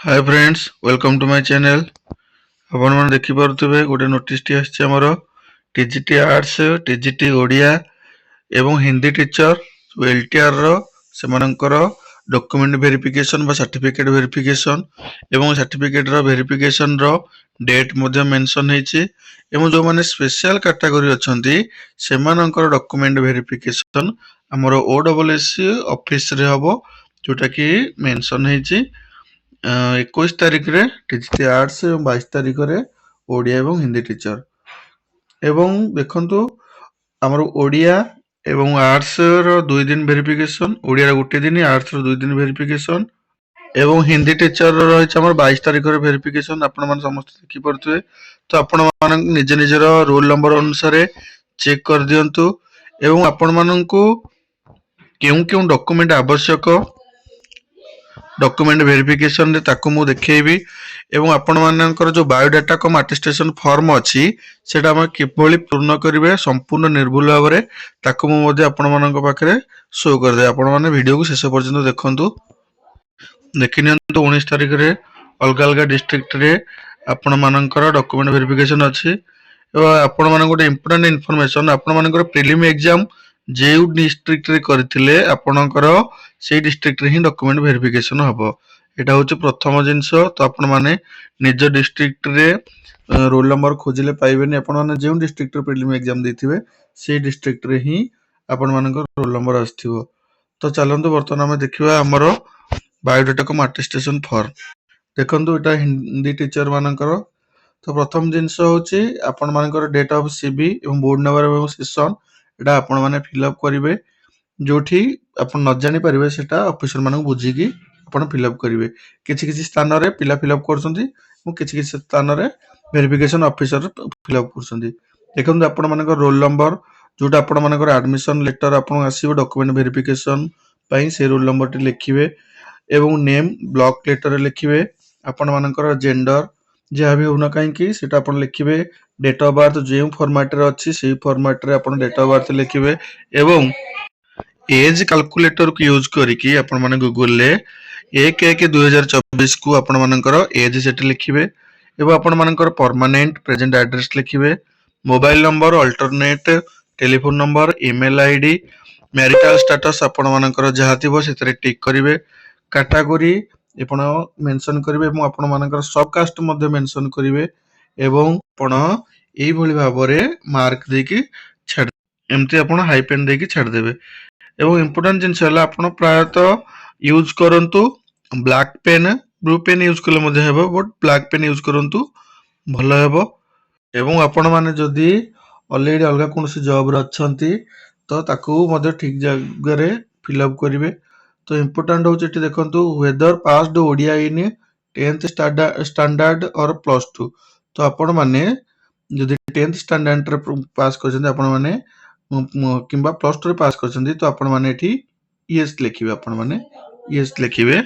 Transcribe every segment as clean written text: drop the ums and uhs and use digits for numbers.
Hi friends welcome to my channel. आपण मन देखि पारुथिबे गोटे नोटिस टी आछि हमरो टीजीटी आर्ट्स टीजीटी ओडिया एवं हिंदी टीचर एलटीआर रो सेमानकर डॉक्यूमेंट वेरिफिकेशन बा सर्टिफिकेट वेरिफिकेशन एवं सर्टिफिकेट रो वेरिफिकेशन रो डेट मध्ये मेंशन हेछि एवं जो माने स्पेशल कैटेगरी अछंती सेमानकर डॉक्यूमेंट वेरिफिकेशन हमरो ओडब्ल्यूएससी ऑफिस रे हबो जोटा कि मेंशन हेछि 21 तारिखरे टीजीटी आर्ट्स एवं 22 तारिखरे ओडिया एवं हिंदी टीचर एवं देखंतु हमर ओडिया एवं आर्ट्स रो 2 दिन वेरिफिकेशन ओडिया रो गोटे दिन आर्ट्स रो 2 दिन वेरिफिकेशन एवं हिंदी टीचर रो रहिछ हमर 22 तारिखरे वेरिफिकेशन आपण मान समस्त देखि परथुए तो आपण मान निज निजर रोल नंबर अनुसार चेक कर दियंतु एवं आपण माननकु केउ केउ डॉक्यूमेंट आवश्यक डॉक्यूमेंट वेरिफिकेशन रे ताकू मु देखैबी एवं आपण मानकर जो बायोडाटा कम अटेस्टेशन फॉर्म अछि सेटा हम किभली पूर्ण करिवे संपूर्ण निर्भुल भाबरे ताकू मु मध्ये आपण मानक पाखरे शो कर दे। आपण माने वीडियो को शेष पर्यंत देखंतु देखिनियंतु 19 तारिख रे अलग अलग डिस्ट्रिक्ट रे आपण मानकर डॉक्यूमेंट वेरिफिकेशन अछि एवं आपण मान गोटे इंपोर्टेंट इन्फॉर्मेशन आपण मानकर प्रीलिम एग्जाम जेउ डिस्ट्रिक्ट रे करथिले आपणकर सेही डिस्ट्रिक्ट रे ही डॉक्यूमेंट वेरिफिकेशन हबो। एटा होचे प्रथम जिंस तो आपण माने निज डिस्ट्रिक्ट रे रोल नंबर खोजिले पाइबेनी आपण माने जेउ डिस्ट्रिक्ट रे प्रीलिम एग्जाम देथिबे सेही डिस्ट्रिक्ट रे ही आपण मानकर रोल नंबर आस्थिबो। तो चलंतु वर्तमान हम देखिबा हमरो बायोडाटा कम अटेस्टेशन फॉर्म देखंतु एटा हिंदी टीचर मानकर तो प्रथम जिंस होची आपण मानकर डेट ऑफ सीबी एवं बोर्ड नंबर एवं सेशन एटा आपण माने फिल अप करिवे जोठी आपण न जानि परिबे सेटा ऑफिसर मानक बुझी की आपण फिल अप करिवे। किछि किछि स्थान रे पिला फिल अप करसंती मु किछि किछि स्थान रे वेरिफिकेशन ऑफिसर फिल अप करसंती। देखंतु आपण मानकर रोल नंबर जोटा आपण मानकर एडमिशन लेटर आपण आसीबो डॉक्यूमेंट वेरिफिकेशन पई से रोल नंबर टी लिखिवे एवं नेम ब्लॉक लेटर रे लिखिवे आपण मानकर जेंडर जहाँ भी होना कहीं कि सेटा आपण लिखिवे डेट ऑफ बर्थ जो फॉर्मेट रे अछि सेही फॉर्मेट रे आपण डेट ऑफ बर्थ लिखिवे एवं एज कैलकुलेटर को यूज करिकी आपण माने गूगल ले 1/1/2024 को आपण मानकर एज सेट लिखिवे एवं आपण मानकर परमानेंट प्रेजेंट एड्रेस लिखिवे mobile number alternate telephone number email ID marital status आपण मानकर जहाँ थिबो सेतरे टिक करिवे कैटेगरी आपण मेंशन करिवे एवं आपण मानकर सब कास्ट मध्ये मेंशन करिवे एवं आपण एई भली भाबरे मार्क देकी छाड़ एमती आपण हाइपेन देकी छाड़ देबे एवं इंपोर्टेंट जिंस हला आपण प्रायत यूज करंतु black pen blue pen use कले मध्ये हेबो बट ब्लैक पेन यूज करंतु भलो हेबो एवं आपण माने जदी ऑलरेडी अलगा कोनसी जॉब रे अछंती तो ताकू मध्ये ठीक जगह रे फिल अप करिवे। तो इंपोर्टेंट होचे एटी देखंतु वेदर पास्ड ओडिया इन 10th स्टैंडर्ड और प्लस 2 तो आपण माने जदी 10th स्टैंडर्ड रे पास करछन आपण माने किंबा प्लस 2 रे पास करछन तो आपण माने एठी यस लिखिबे आपण माने यस लिखिबे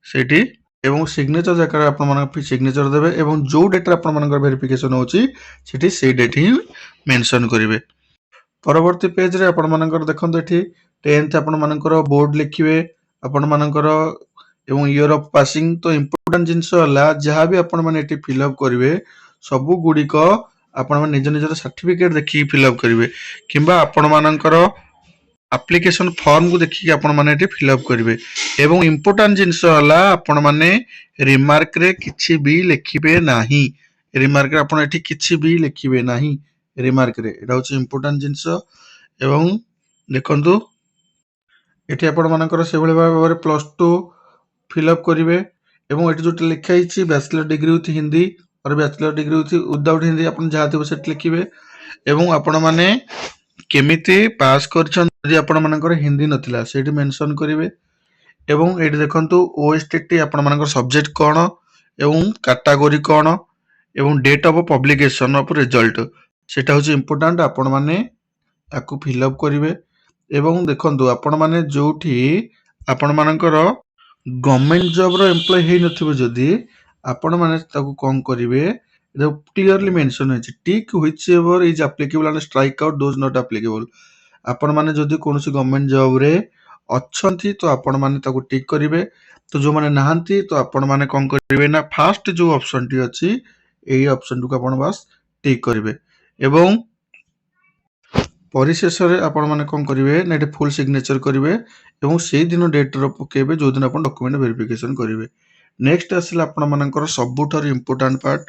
सेठी एवं सिग्नेचर जकर आपण माने सिग्नेचर देबे एवं जो डेट रे आपण मानकर वेरिफिकेशन होची सेठी से डेट ही मेंशन करिवे। परवर्ती पेज रे आपण मानकर देखंतु एठी 10th आपण मानकर बोर्ड लिखिबे आपण मानकर एवं ईयर ऑफ पासिंग तो इंपोर्टेंट जिंस हला जहां भी आपण माने एठी फिल अप करिवे सब गुडी को आपण माने निज निजर सर्टिफिकेट देखि फिल अप करिवे किंबा आपण मानकर एप्लीकेशन फॉर्म को देखि आपण माने एठी फिल अप करिवे एवं इंपोर्टेंट जिंस हला आपण माने रिमार्क रे किछि भी लिखिबे नाही रिमार्क रे आपण एठी किछि भी लिखिबे नाही रिमार्क रे एटा होची इंपोर्टेंट जिंस एवं देखंतु एठी आपण मानकर से भले भाबरे प्लस 2 फिल अप करिवे एवं एठी जोट लिखा हिची बैचलर डिग्री विथ हिंदी और bachelor degree with without Hindi आपण जहा थिबो सेट लिखिवे एवं आपण माने केमिति पास करछन यदि आपण मानकर हिंदी नथिला सेठी मेंशन करिवे एवं एठी देखंतु ओएसटीटी आपण मानकर सब्जेक्ट कोन एवं कैटेगरी कोन एवं date of publication of result सेटा होची इंपोर्टेंट आपण माने ताकू फिल अप करिवे एवं देखंतु आपण माने जोठी आपण मानकर गवर्नमेंट जॉब रो एम्प्लॉय हे नथिबो जदी आपण माने ताकू कोन करिवे क्लियरली मेंशन है tick whichever is applicable and strike out those not applicable आपण माने जदी कोनोसी गवर्नमेंट जॉब रे ଅଛନ୍ତି ତ ଆପଣମାନେ ତାକୁ ଟିକ୍ କରିବେ। ତ ଯୋଉମାନେ ନାହାନ୍ତି ତ ଆପଣମାନେ କଣ କରିବେ ନା ଫାଷ୍ଟ ଯୋଉ ଅପସନଟି ଅଛି ଏଇ ଅପସନଟିକୁ ଆପଣ ବାସ୍ ଟିକ୍ କରିବେ ଏବଂ ପରିଶେଷରେ ଆପଣମାନେ କଣ କରିବେ ନା ଏଠି ଫୁଲ୍ ସିଗ୍ନେଚର କରିବେ ଏବଂ ସେଇ ଦିନ ଡେଟ୍‌ର ପକେଇବେ ଯୋଉଦିନ ଆପଣ ଡକ୍ୟୁମେଣ୍ଟ ଭେରିଫିକେସନ କରିବେ। ନେକ୍ସଟ ଆସିଲା ଆପଣମାନଙ୍କର ସବୁଠାରୁ ଇମ୍ପୋର୍ଟାଣ୍ଟ ପାର୍ଟ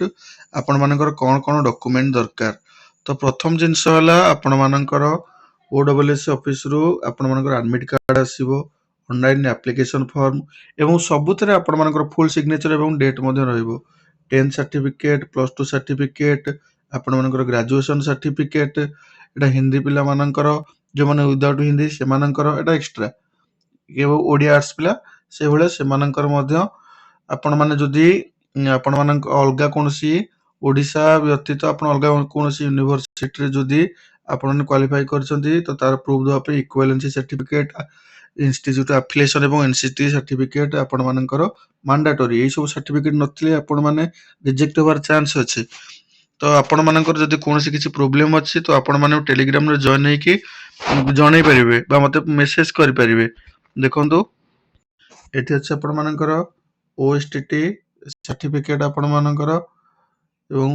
ଆପଣମାନଙ୍କର କଣ କଣ ଡକ୍ୟୁମେଣ୍ଟ ଦରକାର। ତ ପ୍ରଥମ ଜିନିଷ ହେଲା ଆପଣମାନଙ୍କର OSS ଅଫିସରୁ ଆପଣମାନଙ୍କର ଆଡମିଟ୍ କାର୍ଡ ଆସିବ, ଅନଲାଇନ୍ ଆପ୍ଲିକେସନ ଫର୍ମ ଏବଂ ସବୁଥିରେ ଆପଣମାନଙ୍କର ଫୁଲ୍ ସିଗ୍ନେଚର ଏବଂ ଡେଟ୍ ମଧ୍ୟ ରହିବ। 10th ସାର୍ଟିଫିକେଟ, +2 ସାର୍ଟିଫିକେଟ, ଆପଣମାନଙ୍କର ଗ୍ରାଜୁଏସନ ସାର୍ଟିଫିକେଟ, ଏଟା ହିନ୍ଦୀ ପିଲାମାନଙ୍କର ଯୋଉମାନେ ୱିଦାଉଟ୍ ହିନ୍ଦୀ ସେମାନଙ୍କର ଏଟା ଏକ୍ସଟ୍ରା ଏବଂ ଓଡ଼ିଆ ଆର୍ଟ୍ସ ପିଲା ସେଇଭଳିଆ ସେମାନଙ୍କର ମଧ୍ୟ ଆପଣମାନେ ଯଦି ଆପଣମାନଙ୍କ ଅଲଗା କୌଣସି ଓଡ଼ିଶା ବ୍ୟତୀତ ଆପଣ ଅଲଗା କୌଣସି ୟୁନିଭର୍ସିଟିରେ ଯଦି ଆପଣମାନେ କ୍ୱାଲିଫାଇ କରିଛନ୍ତି ତ ତାର ପ୍ରୁଫ୍ ଦେବା ପାଇଁ ଇକ୍ୱାଲେନ୍ସି ସାର୍ଟିଫିକେଟ, ଇନଷ୍ଟିଚ୍ୟୁଟ ଆଫିଲିଏସନ ଏବଂ ଏନସିଟି ସାର୍ଟିଫିକେଟ ଆପଣମାନଙ୍କର ମାଣ୍ଡାଟୋରି। ଏଇ ସବୁ ସାର୍ଟିଫିକେଟ ନଥିଲେ ଆପଣମାନେ ରିଜେକ୍ଟ ହେବାର ଚାନ୍ସ ଅଛି। ତ ଆପଣମାନଙ୍କର ଯଦି କୌଣସି କିଛି ପ୍ରୋବ୍ଲେମ୍ ଅଛି ତ ଆପଣମାନେ ଟେଲିଗ୍ରାମରେ ଜଏନ୍ ହେଇକି ଜଣେଇ ପାରିବେ ବା ମୋତେ ମେସେଜ କରିପାରିବେ। ଦେଖନ୍ତୁ ଏଠି ଅଛି ଆପଣମାନଙ୍କର OSTT ସାର୍ଟିଫିକେଟ ଆପଣମାନଙ୍କର ଏବଂ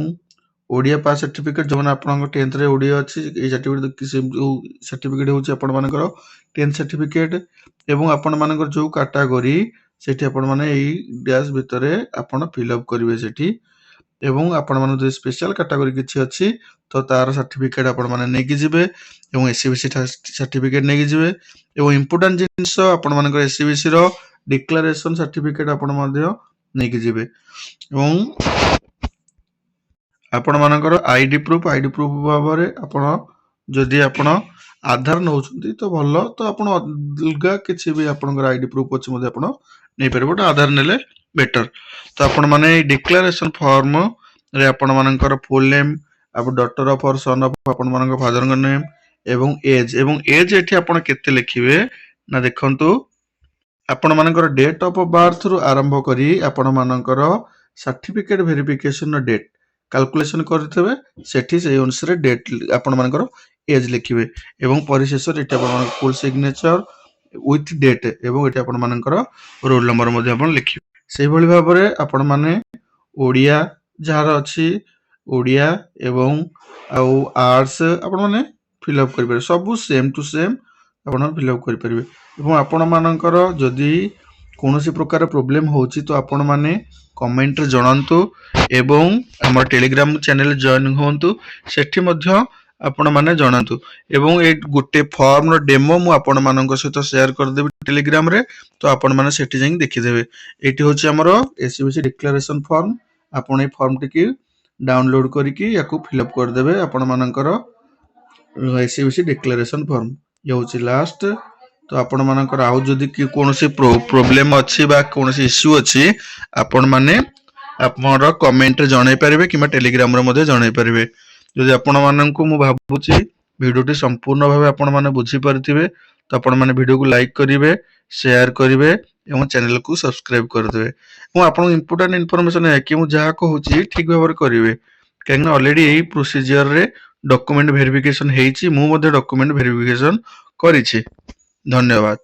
ଓଡ଼ିଆ ପାସ୍ ସାର୍ଟିଫିକେଟ ଯୋଉମାନେ ଆପଣଙ୍କ 10th ଓଡ଼ିଆ ଅଛି ଏଇ ସାର୍ଟିଫିକେଟ ହେଉଛି ଆପଣମାନଙ୍କର 10th ସାର୍ଟିଫିକେଟ ଏବଂ ଆପଣମାନଙ୍କର ଯୋଉ କାଟାଗୋରୀ ସେଠି ଆପଣମାନେ ଏଇ ଡ୍ୟାସ୍ ଭିତରେ ଆପଣ ଫିଲ୍ଅପ୍ କରିବେ ସେଠି ଏବଂ ଆପଣମାନଙ୍କ ଯଦି ସ୍ପେଶାଲ କାଟାଗୋରୀ କିଛି ଅଛି ତ ତାର ସାର୍ଟିଫିକେଟ ଆପଣମାନେ ନେଇକି ଯିବେ ଏବଂ SCBC ସାର୍ଟିଫିକେଟ ନେଇକି ଯିବେ ଏବଂ ଇମ୍ପୋର୍ଟାଣ୍ଟ ଜିନିଷ ଆପଣମାନଙ୍କର SCBC ର ଡିକ୍ଲାରେସନ ସାର୍ଟିଫିକେଟ ଆପଣ ମଧ୍ୟ ନେଇକି ଯିବେ ଏବଂ ଆପଣମାନଙ୍କର ଆଇଡି ପ୍ରୁଫ୍ ଭାବରେ ଆପଣ ଯଦି ଆପଣ ଆଧାର ନେଉଛନ୍ତି ତ ଭଲ, ତ ଆପଣ ଅଲଗା କିଛି ବି ଆପଣଙ୍କର ଆଇଡି ପ୍ରୁଫ୍ ଅଛି ମଧ୍ୟ ଆପଣ ନେଇପାରିବେ, ବଟ୍ ଆଧାର ନେଲେ ବେଟର। ତ ଆପଣମାନେ ଏଇ ଡିକ୍ଲାରେସନ ଫର୍ମରେ ଆପଣମାନଙ୍କର ଫୁଲ୍ ନେମ୍ ଆଉ daughter of or son of ଆପଣମାନଙ୍କ ଫାଦରଙ୍କ ନେମ୍ ଏବଂ ଏଜ୍ ଏଠି ଆପଣ କେତେ ଲେଖିବେ ନା ଦେଖନ୍ତୁ ଆପଣମାନଙ୍କର ଡେଟ୍ ଅଫ୍ ବାର୍ଥରୁ ଆରମ୍ଭ କରି ଆପଣମାନଙ୍କର ସାର୍ଟିଫିକେଟ ଭେରିଫିକେସନର ଡେଟ୍ କାଲକୁଲେସନ କରିଥିବେ ସେଠି ସେଇ ଅନୁସାରେ ଡେଟ୍ ଆପଣମାନଙ୍କର ଏଜ୍ ଲେଖିବେ ଏବଂ ପରିଶେଷରେ ଏଠି ଆପଣଙ୍କର ଫୁଲ୍ ସିଗ୍ନେଚର ୱିଥ୍ ଡେଟ୍ ଏବଂ ଏଠି ଆପଣମାନଙ୍କର ରୋଲ୍ ନମ୍ବର ମଧ୍ୟ ଆପଣ ଲେଖିବେ। ସେଇଭଳି ଭାବରେ ଆପଣମାନେ ଓଡ଼ିଆ ଯାହାର ଅଛି ଓଡ଼ିଆ ଏବଂ ଆଉ ଆର୍ଟ୍ସ ଆପଣମାନେ ଫିଲ୍ଅପ୍ କରିପାରିବେ, ସବୁ ସେମ୍ ଟୁ ସେମ୍ ଆପଣ ଫିଲ୍ଅପ୍ କରିପାରିବେ ଏବଂ ଆପଣମାନଙ୍କର ଯଦି କୌଣସି ପ୍ରକାର ପ୍ରୋବ୍ଲେମ୍ ହେଉଛି ତ ଆପଣମାନେ କମେଣ୍ଟରେ ଜଣାନ୍ତୁ ଏବଂ ଆମର ଟେଲିଗ୍ରାମ ଚ୍ୟାନେଲ ଜଏନ୍ ହୁଅନ୍ତୁ, ସେଠି ମଧ୍ୟ ଆପଣମାନେ ଜଣାନ୍ତୁ ଏବଂ ଏଇ ଗୋଟେ ଫର୍ମର ଡେମୋ ମୁଁ ଆପଣମାନଙ୍କ ସହିତ ସେୟାର କରିଦେବି ଟେଲିଗ୍ରାମରେ, ତ ଆପଣମାନେ ସେଠି ଯାଇକି ଦେଖିଦେବେ। ଏଇଠି ହେଉଛି ଆମର SCBC ଡିକ୍ଲାରେସନ ଫର୍ମ, ଆପଣ ଏଇ ଫର୍ମଟିକି ଡାଉନଲୋଡ୍ କରିକି ୟାକୁ ଫିଲ୍ଅପ୍ କରିଦେବେ ଆପଣମାନଙ୍କର SCBC ଡିକ୍ଲାରେସନ ଫର୍ମ। ଇଏ ହେଉଛି ଲାଷ୍ଟ। ତ ଆପଣମାନଙ୍କର ଆଉ ଯଦି କୌଣସି ପ୍ରୋବ୍ଲେମ୍ ଅଛି ବା କୌଣସି ଇସ୍ୟୁ ଅଛି ଆପଣମାନେ ଆମର କମେଣ୍ଟରେ ଜଣାଇ ପାରିବେ କିମ୍ବା ଟେଲିଗ୍ରାମରେ ମଧ୍ୟ ଜଣାଇ ପାରିବେ। ଯଦି ଆପଣମାନଙ୍କୁ ମୁଁ ଭାବୁଛି ଭିଡ଼ିଓଟି ସମ୍ପୂର୍ଣ୍ଣ ଭାବେ ଆପଣମାନେ ବୁଝିପାରିଥିବେ ତ ଆପଣମାନେ ଭିଡ଼ିଓକୁ ଲାଇକ୍ କରିବେ, ସେୟାର କରିବେ ଏବଂ ଚ୍ୟାନେଲକୁ ସବସ୍କ୍ରାଇବ କରିଦେବେ ଏବଂ ଆପଣଙ୍କୁ ଇମ୍ପୋର୍ଟାଣ୍ଟ ଇନଫର୍ମେସନ ଏହା କି ମୁଁ ଯାହା କହୁଛି ଠିକ୍ ଭାବରେ କରିବେ, କାହିଁକିନା ଅଲରେଡି ଏଇ ପ୍ରୋସିଜିଅରରେ ଡକ୍ୟୁମେଣ୍ଟ ଭେରିଫିକେସନ ହେଇଛି, ମୁଁ ମଧ୍ୟ ଡକ୍ୟୁମେଣ୍ଟ ଭେରିଫିକେସନ କରିଛି। ଧନ୍ୟବାଦ।